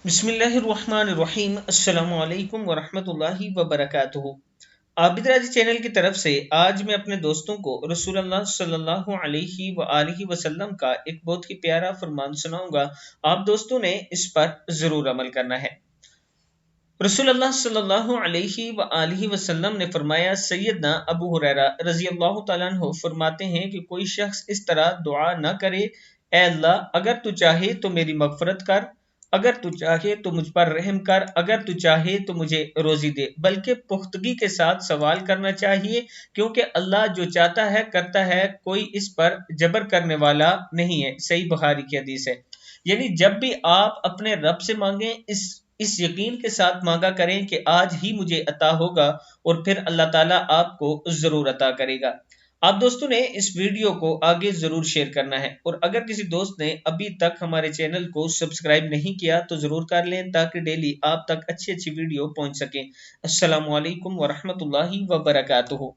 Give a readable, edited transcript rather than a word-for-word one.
बिस्मिल्लाहिर्रहमानिर्रहीम। अस्सलामु अलैकुम वरहमतुल्लाहि वबरकातुहू। आबिद राजी चैनल की तरफ से आज मैं अपने दोस्तों को रसूलुल्लाह सल्लल्लाहु अलैहि वसल्लम का एक बहुत ही प्यारा फरमान सुनाऊंगा। आप दोस्तों ने इस पर जरूर अमल करना है। रसूलुल्लाह सल्लल्लाहु अलैहि वसल्लम ने फरमाया, सैयदना अबू हुरैरा रजी अल्लाह तआला अन्हु फरमाते हैं कि कोई शख्स इस तरह दुआ न करे, ए अल्लाह अगर तू चाहे तो मेरी मगफरत कर, अगर तू चाहे तो मुझ पर रहम कर, अगर तू चाहे तो मुझे रोजी दे, बल्कि पुख्तगी के साथ सवाल करना चाहिए, क्योंकि अल्लाह जो चाहता है करता है, कोई इस पर जबर करने वाला नहीं है। सही बुखारी की हदीस है। यानी जब भी आप अपने रब से मांगे, इस यकीन के साथ मांगा करें कि आज ही मुझे अता होगा, और फिर अल्लाह ताला आपको जरूर अता करेगा। आप दोस्तों ने इस वीडियो को आगे जरूर शेयर करना है, और अगर किसी दोस्त ने अभी तक हमारे चैनल को सब्सक्राइब नहीं किया तो जरूर कर लें, ताकि डेली आप तक अच्छी अच्छी वीडियो पहुंच सके। अस्सलामु अलैकुम वरहमतुल्लाहि वबरकातुहू।